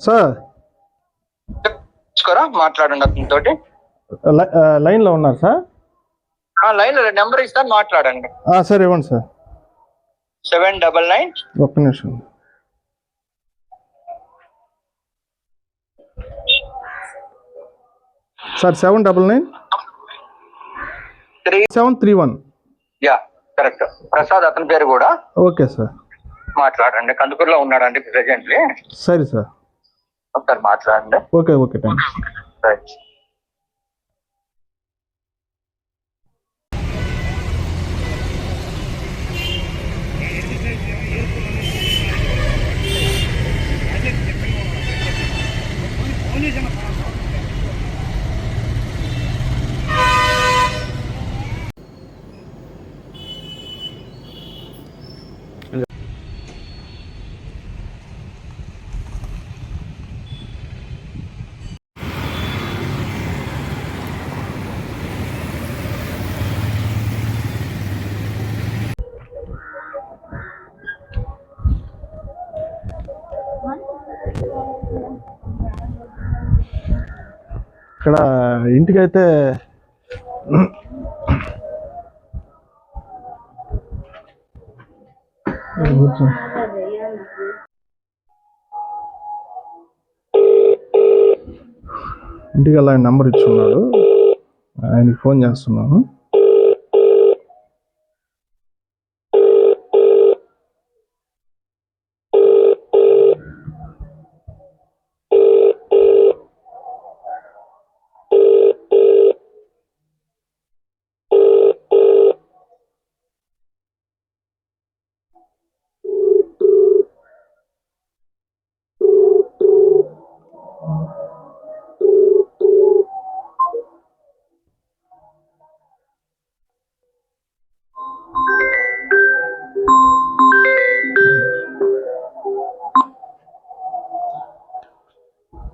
Sir మాట్లాడండి అతనితోటి. Line లో ఉన్నారు సార్? లైన్ లో నెంబర్ ఇస్తాను, మాట్లాడండి. సార్ ఇవ్వండి సార్. 799 ఒక్క నిమిషం సార్. 799 731. Yeah correct. ప్రసాద్ అతని పేరు కూడా. ఓకే సార్, మాట్లాడండి. కందుకూరులో ఉన్నాడండి ప్రెజెంట్లీ. సరే సార్, ఒకసారి మాట్లాడండి. Okay okay thanks. రైట్. ఇక్కడ ఇంటికైతే ఇంటికి వెళ్ళి ఆయన నెంబర్ ఇచ్చున్నాడు, ఆయనకి ఫోన్ చేస్తున్నాను.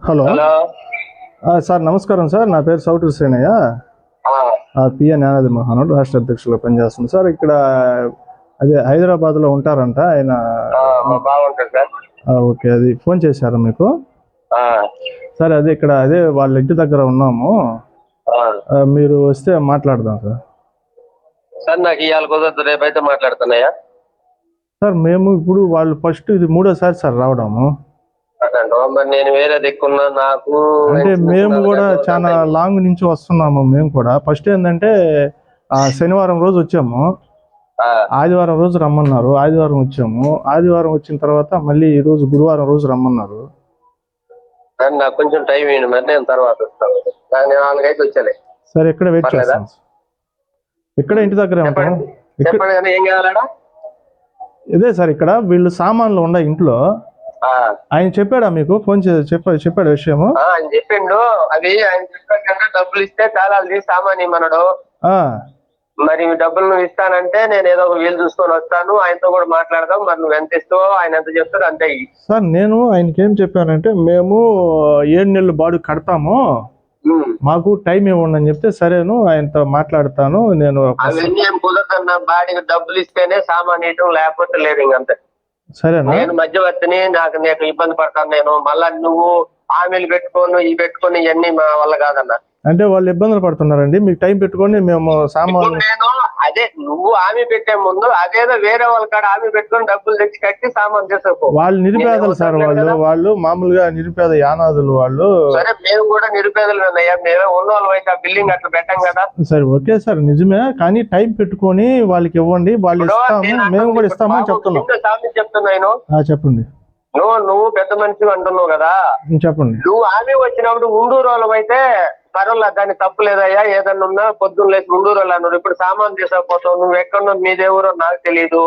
హలో సార్, నమస్కారం సార్. నా పేరు సౌటూరు శ్రీనయ్య, పిఎన్ యానాది మహానుడు రాష్ట్ర అధ్యక్షులుగా పనిచేస్తుంది సార్. ఇక్కడ అదే హైదరాబాద్లో ఉంటారంట ఆయన. ఓకే, అది ఫోన్ చేశారా మీకు? సార్ అదే ఇక్కడ అదే వాళ్ళ ఇంటి దగ్గర ఉన్నాము, మీరు వస్తే మాట్లాడదాం సార్. సార్ నాకు ఇవాళ కుదరదు, రేపైతే మాట్లాడుతున్నాయా సార్? మేము ఇప్పుడు వాళ్ళు ఫస్ట్ ఇది 3వ సారి సార్ రావడము. మరి నేను వేరే దిక్కున్నా, నాకు అంటే మేము కూడా చాలా లాంగ్ నుంచి వస్తున్నాము. మేము కూడా ఫస్ట్ ఏంటంటే శనివారం రోజు వచ్చాము, ఆదివారం రోజు రమ్మన్నారు, ఆదివారం వచ్చాము. ఆదివారం వచ్చిన తర్వాత మళ్ళీ ఈ రోజు గురువారం రోజు రమ్మన్నారు. నాకు కొంచెం టైం ఇవ్వండి, మరి నేను తర్వాత వస్తాను. 4 వచ్చాను. సరే, ఇక్కడ వెయిట్ చేస్తాను. ఇక్కడ ఇంటి దగ్గరే ఉంటాం. చెప్పండి, ఏం కావాలడా? ఇదే సార్, ఇక్కడ వీళ్ళు సామాన్లు ఉన్నాయి ఇంట్లో. ఆయన చెప్పాడా మీకు? ఫోన్ చెప్పాడు విషయము? ఆయన చెప్పిండు. అది ఆయన చెప్పాడు, డబ్బులు ఇస్తే చాలా సామాన్ ఇమ్మన్నాడు. మరి డబ్బులు నువ్వు ఇస్తానంటే నేను ఏదో ఒక వీలు చూసుకొని వస్తాను, ఆయనతో కూడా మాట్లాడదాం. మరి నువ్వు ఎంత ఇస్తావో ఆయన ఎంత చెప్తాడు అంతే. సార్ నేను ఆయనకి ఏం చెప్పానంటే, మేము 7 నెలలు బాడు కడతాము, మాకు టైం ఇవ్వండి అని చెప్తే, సరేను ఆయనతో మాట్లాడతాను నేను. అవన్నీ ఏం కుదరదన్నా, బాడీకి డబ్బులు ఇస్తేనే సామాన్ ఇవ్వడం, లేకపోతే లేదు ఇంకంతే. సరేనా? నేను మధ్యవర్తిని, నాకు ఇబ్బంది పడతాను. నేను మళ్ళా నువ్వు ఆమెలు పెట్టుకోను ఈ పెట్టుకుని ఇవన్నీ మా వల్ల కాదన్నా. అంటే వాళ్ళు ఇబ్బందులు పడుతున్నారండి, మీకు టైం పెట్టుకొని మేము సామాన్. నేను అదే నువ్వు ఆమె పెట్టే ముందు అదేదో వేరే వాళ్ళ కాడ ఆమె పెట్టుకొని డబ్బులు తెచ్చి కట్టి సామాన్ చేసుకో. వాళ్ళు నిరుపేదలు సార్, వాళ్ళు మామూలుగా నిరుపేద యానాదులు వాళ్ళు. సరే, మేము కూడా నిరుపేదలు అయ్యా, మేమే ఉన్నవాళ్ళు అయితే ఆ బిల్డింగ్ అట్లా పెట్టాం కదా. సరే ఓకే సార్, నిజమే, కానీ టైం పెట్టుకొని వాళ్ళకి ఇవ్వండి, వాళ్ళు ఇస్తాము, మేము కూడా ఇస్తామని చెప్తున్నాం. చెప్తున్నాను, చెప్పండి. నువ్వు పెద్ద మనిషి అంటున్నావు కదా, చెప్పండి. నువ్వు ఆమె వచ్చినప్పుడు ఉండూరు వాళ్ళం అయితే పర్వాలేదు, దాన్ని తప్పు లేదయ్యా. ఏదన్నా ఉన్నా పొద్దున్న లేచి ఉండూరు వాళ్ళు అన్నారు. ఇప్పుడు సామాన్ తీసుకపోతావు, నువ్వు ఎక్కడో మీదేవరో నాకు తెలియదు.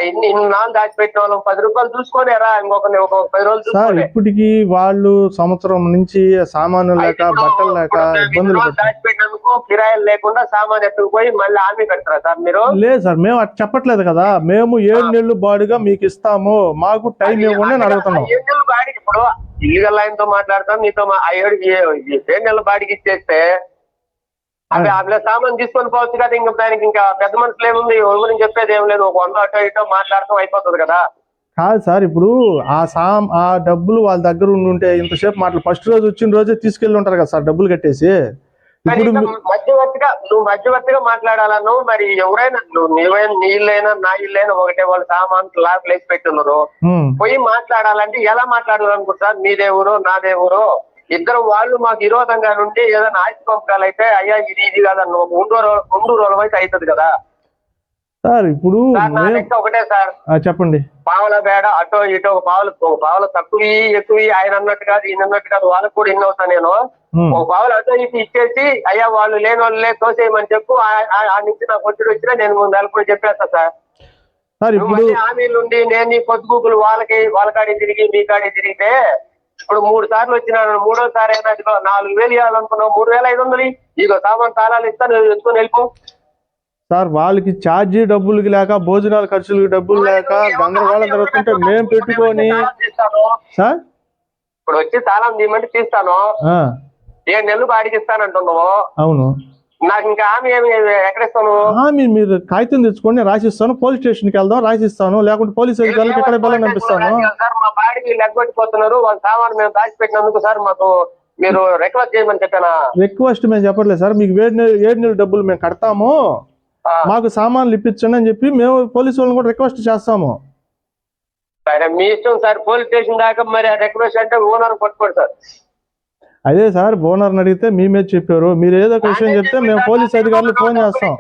ఇన్ని నాలుగు దాచిపెట్టిన వాళ్ళం 10 రూపాయలు చూసుకొని రా, ఇంకొక 10 రోజులు సార్. ఇప్పటికి వాళ్ళు సంవత్సరం నుంచి సామాను లేక బట్టలు లేక ఇబ్బందులు దాచిపెట్టినందుకు కిరాయిలు లేకుండా సామాన్ ఎత్తుకుపోయి మళ్ళీ ఆమె కడతారా సార్ మీరు? లేదు సార్, మేము అట్లా చెప్పట్లేదు కదా. మేము 7 నెలలు బాడుగా మీకు ఇస్తాము, మాకు టైం ఇవ్వండి అని అడుగుతున్నాం. 7 నెలలు బాడికి ఇప్పుడు ఇల్లీగల్ ఆయనతో మాట్లాడతాం, నీతో 7 నెలల బాడికి ఇచ్చేస్తే అవి అట్లా సామాన్ తీసుకొని పోవచ్చు కదా. ఇంకా దానికి ఇంకా పెద్ద మనుషులు ఏముంది, ఎవరి గురించి చెప్పేది ఏం లేదు. ఒక 100 అటో ఇటో మాట్లాడటం అయిపోతుంది కదా. కాదు సార్, ఇప్పుడు ఆ డబ్బులు వాళ్ళ దగ్గర ఉంటే ఇంతసేపు మాటలు ఫస్ట్ రోజు వచ్చిన రోజే తీసుకెళ్ళి ఉంటారు కదా సార్ డబ్బులు కట్టేసి. ఇప్పుడు నువ్వు మధ్యవర్తిగా మాట్లాడాలను. మరి ఎవరైనా నీ ఇల్లైనా నా ఇల్లైనా ఒకటే, వాళ్ళు సామాన్ లాక్ లేసి పెట్టున్నారు. పోయి మాట్లాడాలంటే ఎలా మాట్లాడాలనుకుంటారు? నీదేవురో నాదేవురో ఇద్దరు వాళ్ళు మాకు విరోధంగా నుండి ఏదైనా ఆస్తి పంపకాలైతే అయ్యా ఇది కాదన్న ముందు రోజులు అయితే అవుతుంది కదా సార్. ఇప్పుడు ఒకటే సార్, చెప్పండి. పావుల బేడ అటో ఇటో పావులు తక్కువ ఎక్కువ ఆయన అన్నట్టు కాదు ఈయన అన్నట్టు కాదు, వాళ్ళకు కూడా ఇన్ని అవుతా నేను. ఒక పావులు అటో ఇటు ఇచ్చేసి అయ్యా వాళ్ళు లేని వాళ్ళే తోసేయమని చెప్పు. ఆ నుంచి నాకు ఒత్తిడి వచ్చినా నేను నెలకొని చెప్పేస్తా సార్. హామీలుండి నేను నీ పొద్దుగూకులు వాళ్ళ కాడి తిరిగి మీ కాడి తిరిగితే ఇప్పుడు 3 సార్లు వచ్చినాను. 3వ సారి అయినా 4,000 ఇవ్వాలనుకున్నావు, 3,500 ఇగో సామాన్ తాళాలు ఇస్తాను ఎత్తుకొని వెళ్ళిపో. సార్ వాళ్ళకి ఛార్జీ డబ్బులకి లేక, భోజనాల ఖర్చులకి డబ్బులు లేక గందరగోళం జరుగుతుంటే మేము పెట్టుకొని సార్ ఇప్పుడు వచ్చి తాళం తీయమంటే తీస్తాను. 7 నెలలు బాడికి ఇస్తానంటున్నావు. అవును, నాకు ఇంకా హామీ ఏమి ఎక్కడిస్తాను? మీరు కాగితం తెచ్చుకొని రాసిస్తాను, పోలీస్ స్టేషన్కి వెళ్దాం రాసిస్తాను, లేకుంటే పోలీస్ అధికారులకు ఇక్కడ బెల్లం పంపిస్తాను. సార్ మా బాడికి లెగ్గొట్టిపోతున్నారు, వాళ్ళ సామాను మేము దాచిపెట్టినందుకు సార్ మాకు మీరు రిక్వెస్ట్ చేయమని చెప్పానా? రిక్వెస్ట్ మేము చెప్పట్లేదు సార్, మీకు 7 నెలల డబ్బులు మేము కడతాము, మాకు సామాన్లు ఇప్పించండి అని చెప్పి మేము పోలీసు వాళ్ళని కూడా రిక్వెస్ట్ చేస్తాము. సరే మీ ఇష్టం సార్, పోలీస్ స్టేషన్ దాకా మరి రిక్వెస్ట్ అంటే ఓనర్ పట్టుకోండి సార్. అదే సార్, ఓనర్ని అడిగితే మీ మీద చెప్పారు, మీరు ఏదో ఒక విషయం చెప్తే మేము పోలీస్ అధికారులకు ఫోన్ చేస్తాం.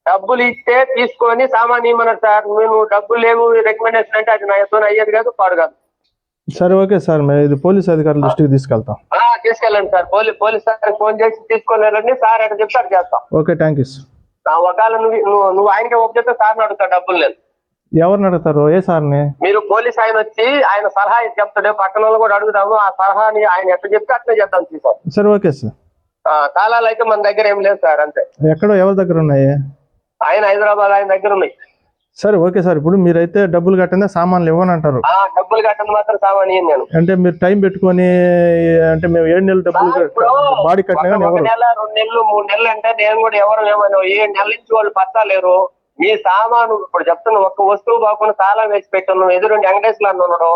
డబ్బులు ఇస్తే తీసుకొని సామాన్ ఇవ్వమన్నారు సార్. మేము డబ్బులు లేవు రికమెండేషన్ అంటే అది నా ఎత్తున అయ్యేది కాదు, పాడు కాదు. సరే ఓకే సార్, మేము ఇది పోలీస్ అధికారుల దృష్టికి తీసుకెళ్తాం. తీసుకెళ్ళండి సార్, పోలీస్ సార్ ఫోన్ చేసి తీసుకొని వెళ్ళండి సార్, అక్కడ చెప్తారు చేస్తాం. Okay, thank you sir. ఒకవేళ నువ్వు ఆయనకి ఒక చెప్తే సార్ని అడుగుతా, డబ్బులు లేదు. ఎవరిని అడుగుతారు? ఏ సార్ని? మీరు పోలీస్ ఆయన వచ్చి ఆయన సలహా చెప్తాడు, పక్కన వాళ్ళు కూడా అడుగుతాము, ఆ సలహాని ఆయన ఎట్లా చెప్తే అట్లా చేద్దాం సార్. సరే ఓకే సార్. తాళాలు అయితే మన దగ్గర ఏం లేదు సార్, అంతే. ఎక్కడో ఎవరి దగ్గర ఉన్నాయి? ఆయన హైదరాబాద్ ఆయన దగ్గర ఉన్నాయి. సరే ఓకే సార్, ఇప్పుడు మీరైతే డబ్బులు కట్టిందే సామాన్లు ఇవ్వనంటారు. డబ్బులు కట్టింది మాత్రం సామాన్ ఇయ్యను నేను. అంటే మీరు టైం పెట్టుకొని అంటే మేము 7 నెలలు డబ్బులు బాడీ కట్టినా 1 నెల 2 నెలలు 3 నెలలు అంటే నేను కూడా ఎవరు ఏమన్నా 7 నెలల నుంచి వాళ్ళు పత్తాలేరు. మీ సామాను ఇప్పుడు చెప్తున్నా, ఒక్క వస్తువు కాకుండా తాళం వేసి పెట్టాను, ఎదురుండి వెంకటేశ్వర ఉన్నాడు,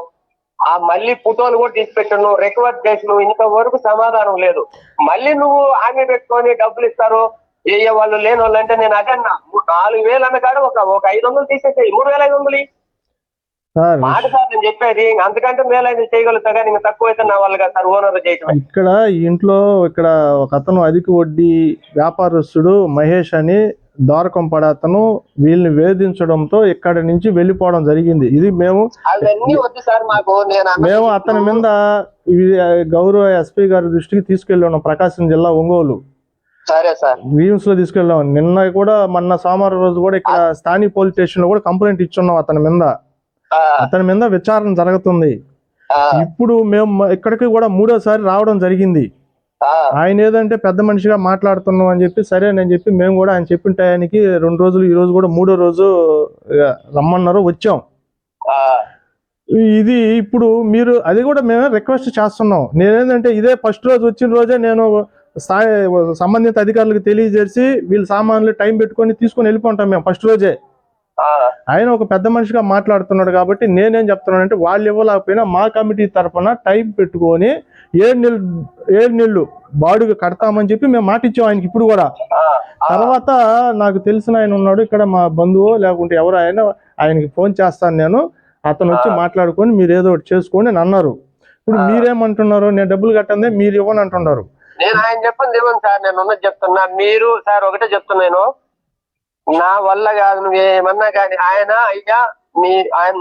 ఆ మళ్ళీ ఫోటోలు కూడా తీసి పెట్టాను, రిక్వెస్ట్ చేసిన, ఇంతవరకు సమాధానం లేదు. మళ్ళీ నువ్వు హామీ పెట్టుకొని డబ్బులు ఇస్తారు ఏ వాళ్ళు లేని వాళ్ళు అంటే నేను అదన్నా 4,000 అన్న కాడ ఒక 500 తీసేసాయి, 3,500 మాట సార్ నేను చెప్పేది. అంతకంటే మేలైన చేయగలుగుతా కానీ ఇంకా తక్కువ అయితే నా వాళ్ళు కాదు సార్, ఓనర్ చేయటం. ఇక్కడ ఇంట్లో ఒక అతను అధిక వడ్డీ వ్యాపారస్తుడు మహేష్ అని ద్వారకం పడే అతను వీళ్ళని వేధించడంతో ఇక్కడి నుంచి వెళ్ళిపోవడం జరిగింది. ఇది మేము అవన్నీ వద్దు సార్ మాకు. మేము అతని మీద గౌరవ ఎస్పీ గారి దృష్టికి తీసుకెళ్ళి ఉన్నాం, ప్రకాశం జిల్లా ఒంగోలు. సరే సార్, వీమ్స్ లో తీసుకెళ్ళాం. నిన్న కూడా మొన్న సోమవారం రోజు కూడా ఇక్కడ స్థానిక పోలీస్ స్టేషన్ లో కూడా కంప్లైంట్ ఇచ్చున్నాం అతని మీద విచారణ జరుగుతుంది. ఇప్పుడు మేము ఇక్కడికి కూడా 3వ సారి రావడం జరిగింది. ఆయన ఏదంటే పెద్ద మనిషిగా మాట్లాడుతున్నాం అని చెప్పి సరే అని చెప్పి మేము కూడా ఆయన చెప్పిన టయానికి 2 రోజులు, ఈ రోజు కూడా 3వ రోజు రమ్మన్నారు, వచ్చాం. ఇది ఇప్పుడు మీరు అది కూడా మేమే రిక్వెస్ట్ చేస్తున్నాం. నేనేంటంటే ఇదే ఫస్ట్ రోజు వచ్చిన రోజే నేను సంబంధిత అధికారులకు తెలియజేసి వీళ్ళ సామాన్లు టైం పెట్టుకొని తీసుకొని వెళ్ళిపోంటాం మేము ఫస్ట్ రోజే. ఆయన ఒక పెద్ద మనిషిగా మాట్లాడుతున్నాడు కాబట్టి నేనేం చెప్తున్నానంటే వాళ్ళు ఇవ్వలేకపోయినా మా కమిటీ తరఫున టైం పెట్టుకొని 7 నెలలు బాడుగ కడతామని చెప్పి మేము మాట ఇచ్చాం ఆయనకి. ఇప్పుడు కూడా తర్వాత నాకు తెలిసిన ఆయన ఉన్నాడు ఇక్కడ, మా బంధువు లేకుంటే ఎవరు ఆయనకి ఫోన్ చేస్తాను నేను, అతను వచ్చి మాట్లాడుకొని మీరు ఏదో ఒకటి చేసుకోండి అని అన్నారు. ఇప్పుడు మీరేమంటున్నారు? నేను డబ్బులు కట్టందే మీరు ఇవ్వని అంటున్నారు. నేను ఆయన చెప్పింది ఇవ్వండి సార్, నేను ఉన్నది చెప్తున్నా. మీరు సార్ ఒకటే చెప్తున్నాను, నా వల్ల కాదు నువ్వు ఏమన్నా కానీ ఆయన అయ్యా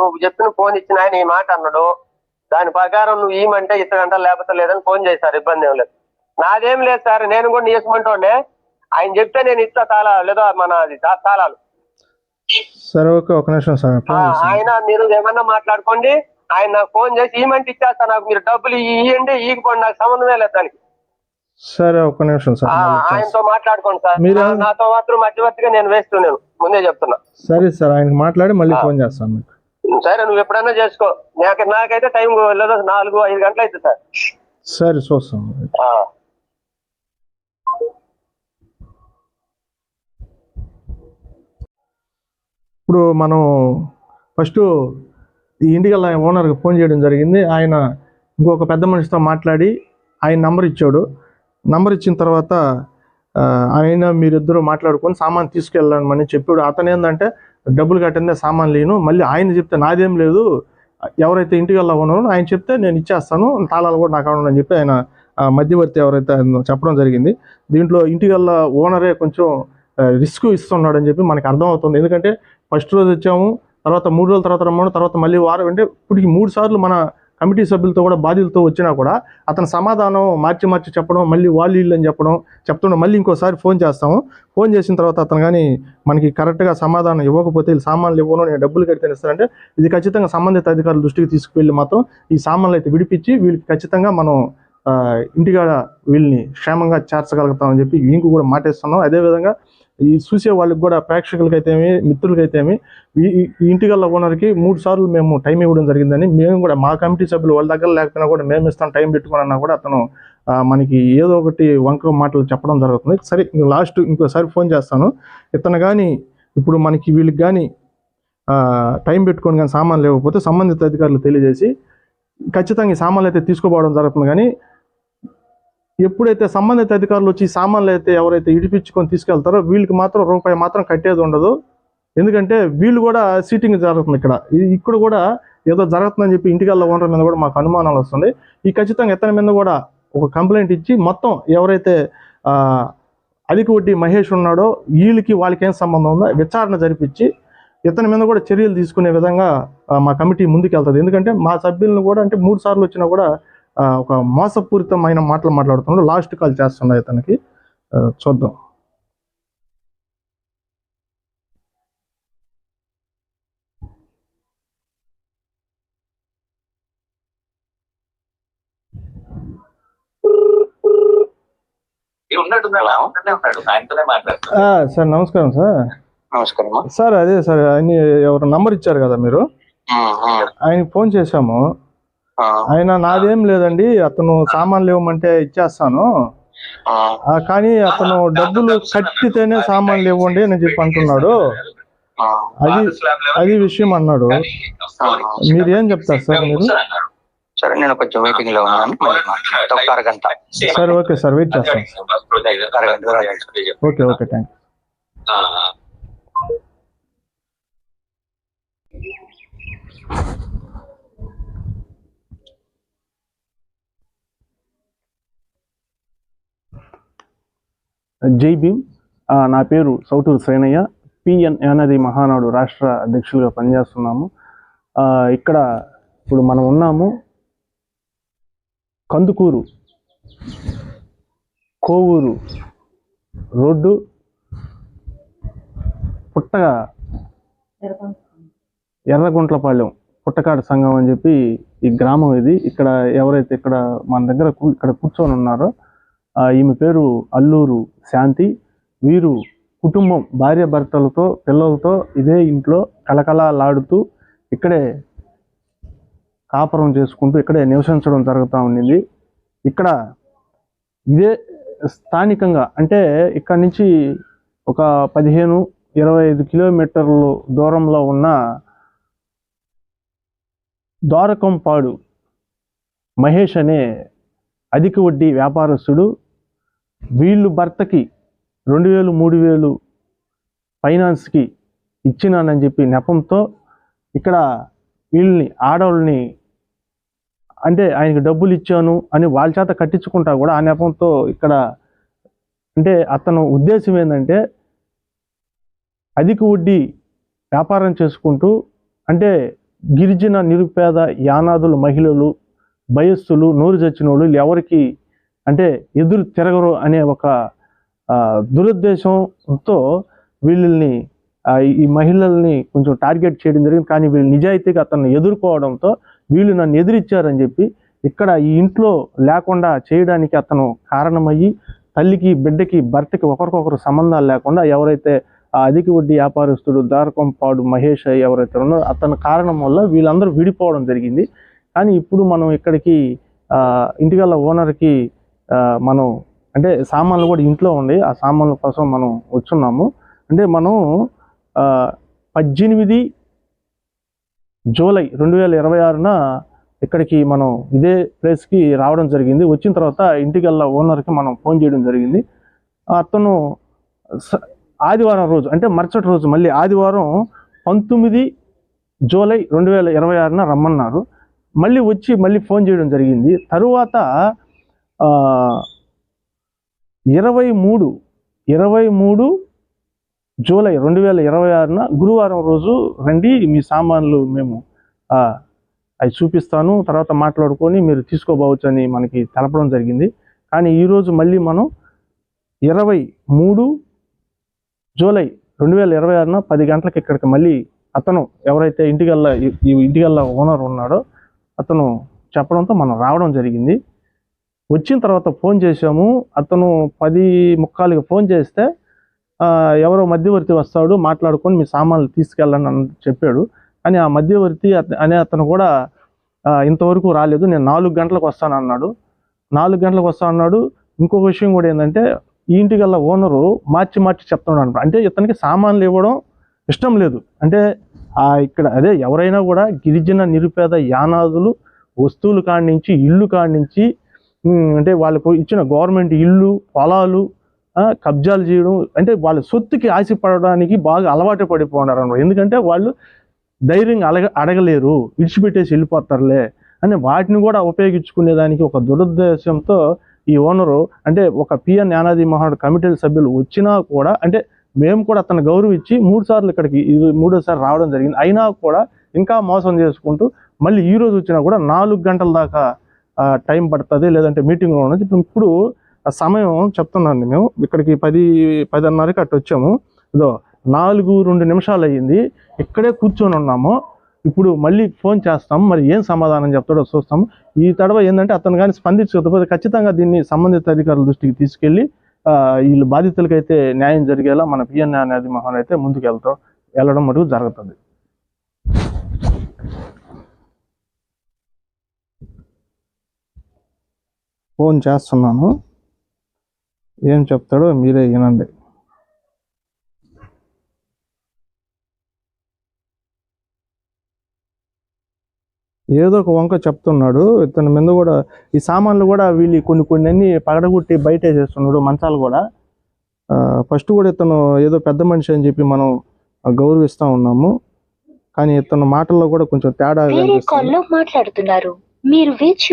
నువ్వు చెప్పిన ఫోన్ ఇచ్చిన ఆయన ఈ మాట అన్నాడు, దాని ప్రకారం నువ్వు ఏమంటే ఇతడంట లేకపోతే లేదని ఫోన్ చేశారు, ఇబ్బంది ఏం లేదు. నాదేం లేదు సార్, నేను కూడా నీసమంటోండే, ఆయన చెప్తే నేను ఇస్తా తాళాలు, లేదా మన తాళాలు. సరే ఓకే, ఒక నిమిషం సార్. ఆయన మీరు ఏమన్నా మాట్లాడుకోండి, ఆయన నాకు ఫోన్ చేసి ఈమంటే ఇచ్చేస్తా, నాకు మీరు డబ్బులు ఇవ్వండి ఇవ్వకపోండి, నాకు సంబంధమే లేదు దానికి. సరే ఒక్క నిమిషం సార్, ఆయనతో మాట్లాడుకోండి సార్. నాతో మాత్రం మధ్యవర్తిగా నేను వేస్తున్నాను, ముందే చెప్తున్నా. సరే సార్, ఆయనకి మాట్లాడి మళ్ళీ ఫోన్ చేస్తాను మీకు. సరే నువ్వు ఎప్పుడైనా చేసుకో, నాకైతే టైం 4-5 గంటలు అవుతుంది సార్. సరే చూస్తాం. ఇప్పుడు మనం ఫస్ట్ ఈ ఇంటికల్లా ఓనర్కి ఫోన్ చేయడం జరిగింది. ఆయన ఇంకొక పెద్ద మనిషితో మాట్లాడి ఆయన నంబర్ ఇచ్చాడు. నంబర్ ఇచ్చిన తర్వాత ఆయన మీరిద్దరూ మాట్లాడుకొని సామాన్ తీసుకెళ్ళమని చెప్పాడు. అతను ఏంటంటే డబ్బులు కట్టిందే సామాన్ లేను, మళ్ళీ ఆయన చెప్తే నాదేం లేదు, ఎవరైతే ఇంటికల్లా ఉన్నారో ఆయన చెప్తే నేను ఇచ్చేస్తాను, తాళాలు కూడా నాకు అని చెప్పి ఆయన మధ్యవర్తి ఎవరైతే చెప్పడం జరిగింది. దీంట్లో ఇంటికల్లా ఓనరే కొంచెం రిస్క్ ఇస్తున్నాడు అని చెప్పి మనకు అర్థమవుతుంది. ఎందుకంటే ఫస్ట్ రోజు వచ్చాము, తర్వాత 3 రోజుల తర్వాత రమ్మను, తర్వాత మళ్ళీ వారం, అంటే ఇప్పటికి 3 సార్లు మన కమిటీ సభ్యులతో కూడా బాధ్యులతో వచ్చినా కూడా అతని సమాధానం మార్చి చెప్పడం, మళ్ళీ వాళ్ళు వీళ్ళు అని చెప్తుండే మళ్ళీ ఇంకోసారి ఫోన్ చేస్తాము. ఫోన్ చేసిన తర్వాత అతను కానీ మనకి కరెక్ట్గా సమాధానం ఇవ్వకపోతే వీళ్ళు సామాన్లు ఇవ్వను, నేను డబ్బులు కడితే ఇస్తానంటే ఇది ఖచ్చితంగా సంబంధిత అధికారుల దృష్టికి తీసుకువెళ్ళి మాత్రం ఈ సామాన్లు అయితే విడిపించి వీళ్ళకి ఖచ్చితంగా మనం ఇంటికాడ వీళ్ళని క్షేమంగా చేర్చగలుగుతామని చెప్పి ఇంకు కూడా మాటేస్తున్నాం. అదేవిధంగా ఈ చూసే వాళ్ళకి కూడా ప్రేక్షకులకైతేమి మిత్రులకైతేమి ఈ ఇంటికల్లా ఓనర్కి 3 సార్లు మేము టైం ఇవ్వడం జరిగిందని, మేము కూడా మా కమిటీ సభ్యులు వాళ్ళ దగ్గర లేకపోయినా కూడా మేము ఇస్తాం టైం పెట్టుకున్నా కూడా అతను మనకి ఏదో ఒకటి వంక మాటలు చెప్పడం జరుగుతుంది. సరే లాస్ట్ ఇంకోసారి ఫోన్ చేస్తాను. ఇతను కానీ ఇప్పుడు మనకి వీళ్ళకి కానీ టైం పెట్టుకొని కానీ సామాన్లు లేకపోతే సంబంధిత అధికారులు తెలియజేసి ఖచ్చితంగా ఈ సామాన్లు అయితే తీసుకోపోవడం జరుగుతుంది. కానీ ఎప్పుడైతే సంబంధిత అధికారులు వచ్చి సామాన్లు అయితే ఎవరైతే ఇడిపించుకొని తీసుకెళ్తారో వీళ్ళకి మాత్రం రూపాయి మాత్రం కట్టేది ఉండదు. ఎందుకంటే వీళ్ళు కూడా సీటింగ్ జరుగుతుంది ఇక్కడ కూడా ఏదో జరుగుతుందని చెప్పి ఇంటికల్లా ఓనర్ మీద కూడా మాకు అనుమానాలు వస్తుంది. ఈ ఖచ్చితంగా ఇతని మీద కూడా ఒక కంప్లైంట్ ఇచ్చి మొత్తం ఎవరైతే అధిక వడ్డీ మహేష్ ఉన్నాడో వీళ్ళకి వాళ్ళకి ఏం సంబంధం ఉందో విచారణ జరిపించి ఇతని మీద కూడా చర్యలు తీసుకునే విధంగా మా కమిటీ ముందుకు వెళ్తుంది. ఎందుకంటే మా సభ్యులను కూడా అంటే 3 సార్లు వచ్చినా కూడా ఒక మోసపూరితమైన మాటలు మాట్లాడుతున్నాడు. లాస్ట్ కాల్ చేస్తున్నా ఇతనికి, చూద్దాం. సార్ నమస్కారం సార్. నమస్కారం సార్. అదే సార్ ఆయన ఎవరు నంబర్ ఇచ్చారు కదా మీరు, ఆయనకి ఫోన్ చేశాము. ఆయన నాదేం లేదండి, అతను సామాన్లు ఇవ్వమంటే ఇచ్చేస్తాను, కానీ అతను డబ్బులు కట్టితేనే సామాన్లు ఇవ్వండి అని చెప్పి అంటున్నాడు. అది విషయం అన్నాడు. మీరు ఏం చెప్తారు సార్ మీరు? సరే నేను కొంచెం వెయిటింగ్ లో ఉన్నాను, అరగంట. సరే ఓకే సార్, వెయిట్ చేస్తాను. ఓకే ఓకే, థ్యాంక్ జై భీమ్. నా పేరు సౌటూరు శ్రేణయ్య, పిఎన్ యానాది మహానాడు రాష్ట్ర అధ్యక్షులుగా పనిచేస్తున్నాము. ఇక్కడ ఇప్పుడు మనం ఉన్నాము కందుకూరు కోవూరు రోడ్డు ఎర్రగుంట్లపాలెం పుట్టకాడు సంఘం అని చెప్పి ఈ గ్రామం ఇది. ఇక్కడ ఎవరైతే ఇక్కడ మన దగ్గర ఇక్కడ కూర్చొని ఉన్నారో ఈమె పేరు అల్లూరు శాంతి. వీరు కుటుంబం భార్య భర్తలతో పిల్లలతో ఇదే ఇంట్లో కలకలాడుతూ ఇక్కడే కాపురం చేసుకుంటూ ఇక్కడే నివసించడం జరుగుతూ ఉండింది. ఇక్కడ ఇదే స్థానికంగా అంటే ఇక్కడ నుంచి ఒక 15-25 కిలోమీటర్లు దూరంలో ఉన్న ద్వారకంపాడు మహేష్ అనే అధిక వడ్డీ వ్యాపారస్తుడు వీళ్ళు భర్తకి 2000-3000 ఫైనాన్స్కి ఇచ్చినానని చెప్పి నెపంతో ఇక్కడ వీళ్ళని ఆడవాళ్ళని అంటే ఆయనకి డబ్బులు ఇచ్చాను అని వాళ్ళ చేత కట్టించుకుంటా కూడా ఆ నెపంతో ఇక్కడ అంటే అతను ఉద్దేశం ఏంటంటే అధిక వడ్డీ వ్యాపారం చేసుకుంటూ అంటే గిరిజన నిరుపేద యానాదులు మహిళలు భయస్థులు నోరు చచ్చిన వాళ్ళు ఎవరికి అంటే ఎదురు తిరగరు అనే ఒక దురుద్దేశంతో వీళ్ళని ఈ మహిళల్ని కొంచెం టార్గెట్ చేయడం జరిగింది. కానీ వీళ్ళు నిజాయితీగా అతన్ని ఎదుర్కోవడంతో వీళ్ళు నన్ను ఎదిరించారని చెప్పి ఇక్కడ ఈ ఇంట్లో లేకుండా చేయడానికి అతను కారణమయ్యి తల్లికి బిడ్డకి భర్తకి ఒకరికొకరు సంబంధాలు లేకుండా ఎవరైతే ఆ అధిక వడ్డీ వ్యాపారస్తుడు ద్వారకంపాడు మహేష్ ఎవరైతే ఉన్నారో అతని కారణం వల్ల వీళ్ళందరూ విడిపోవడం జరిగింది. కానీ ఇప్పుడు మనం ఇక్కడికి ఇంటికల్లా ఓనర్కి మనం అంటే సామాన్లు కూడా ఇంట్లో ఉండి ఆ సామాన్ల కోసం మనం వచ్చున్నాము. అంటే మనం 18 జూలై 2026న ఇక్కడికి మనం ఇదే ప్లేస్కి రావడం జరిగింది. వచ్చిన తర్వాత ఇంటికల్లా ఓనర్కి మనం ఫోన్ చేయడం జరిగింది. అతను ఆదివారం రోజు అంటే మరుసటి రోజు మళ్ళీ ఆదివారం 19 జూలై 2026న రమ్మన్నారు. మళ్ళీ వచ్చి మళ్ళీ ఫోన్ చేయడం జరిగింది. తరువాత 23 జూలై 2026న గురువారం రోజు రండి, మీ సామాన్లు మేము అవి చూపిస్తాను, తర్వాత మాట్లాడుకొని మీరు తీసుకోబోవచ్చు అని మనకి తెలపడం జరిగింది. కానీ ఈరోజు మళ్ళీ మనం 23 జూలై 2026న 10 గంటలకు ఇక్కడికి మళ్ళీ అతను ఎవరైతే ఇంటికల్లా ఓనర్ ఉన్నాడో అతను చెప్పడంతో మనం రావడం జరిగింది. వచ్చిన తర్వాత ఫోన్ చేశాము. అతను 10:45కి ఫోన్ చేస్తే ఎవరో మధ్యవర్తి వస్తాడు, మాట్లాడుకొని మీ సామాన్లు తీసుకెళ్ళండి అని చెప్పాడు. కానీ ఆ మధ్యవర్తి అనే అతను కూడా ఇంతవరకు రాలేదు. నేను 4 గంటలకు వస్తానన్నాడు. 4 గంటలకు వస్తానన్నాడు. ఇంకొక విషయం కూడా ఏంటంటే ఈ ఇంటికల్లా ఓనరు మార్చి చెప్తున్నాడు. అంటే ఇతనికి సామాన్లు ఇవ్వడం ఇష్టం లేదు. అంటే ఇక్కడ అదే ఎవరైనా కూడా గిరిజన నిరుపేద యానాదులు వస్తువులు కాడి నుంచి ఇల్లు కాడి నుంచి అంటే వాళ్ళకు ఇచ్చిన గవర్నమెంట్ ఇల్లు పొలాలు కబ్జాలు చేయడం, అంటే వాళ్ళ సొత్తుకి ఆశపడడానికి బాగా అలవాటు పడిపోయినారు అన్నమాట. ఎందుకంటే వాళ్ళు ధైర్యంగా అడగలేరు, విడిచిపెట్టేసి వెళ్ళిపోతారులే అని వాటిని కూడా ఉపయోగించుకునేదానికి ఒక దురుద్దేశంతో ఈ ఓనరు అంటే ఒక పిఎన్ యానాది మహానాడు కమిటీ సభ్యులు వచ్చినా కూడా అంటే మేము కూడా అతను గౌరవించి 3 సార్లు ఇక్కడికి 3వ సారి రావడం జరిగింది. అయినా కూడా ఇంకా మోసం చేసుకుంటూ మళ్ళీ ఈ రోజు వచ్చినా కూడా 4 గంటల దాకా టైం పడుతుంది, లేదంటే మీటింగ్లో ఉన్నది. ఇప్పుడు సమయం చెప్తున్నాను. మేము ఇక్కడికి 10:30కి అట్టు వచ్చాము. ఇదో 4:02 అయ్యింది. ఇక్కడే కూర్చొని ఉన్నాము. ఇప్పుడు మళ్ళీ ఫోన్ చేస్తాము, మరి ఏం సమాధానం చెప్తాడో చూస్తాము. ఈ తడవ ఏంటంటే అతను కానీ స్పందించకపోతే ఖచ్చితంగా దీన్ని సంబంధిత అధికారుల దృష్టికి తీసుకెళ్ళి వీళ్ళు బాధితులకైతే న్యాయం జరిగేలా మన పిఎన్ యానాది మహానాడు అయితే ముందుకు వెళ్ళడం మటుకు జరుగుతుంది. ఫోన్ చేస్తున్నాను, ఏం చెప్తాడో మీరే వినండి. ఏదో ఒక వంక చెప్తున్నాడు. ఇతని మీద కూడా ఈ సామాన్లు కూడా వీళ్ళు కొన్ని అన్ని పగడగొట్టి బయట వేసేస్తున్నాడు. మంచాలు కూడా ఫస్ట్ కూడా ఇతను ఏదో పెద్ద మనిషి అని చెప్పి మనం గౌరవిస్తా ఉన్నాము. కానీ ఇతను మాటల్లో కూడా కొంచెం తేడా మాట్లాడుతున్నారు. మీరు వేచి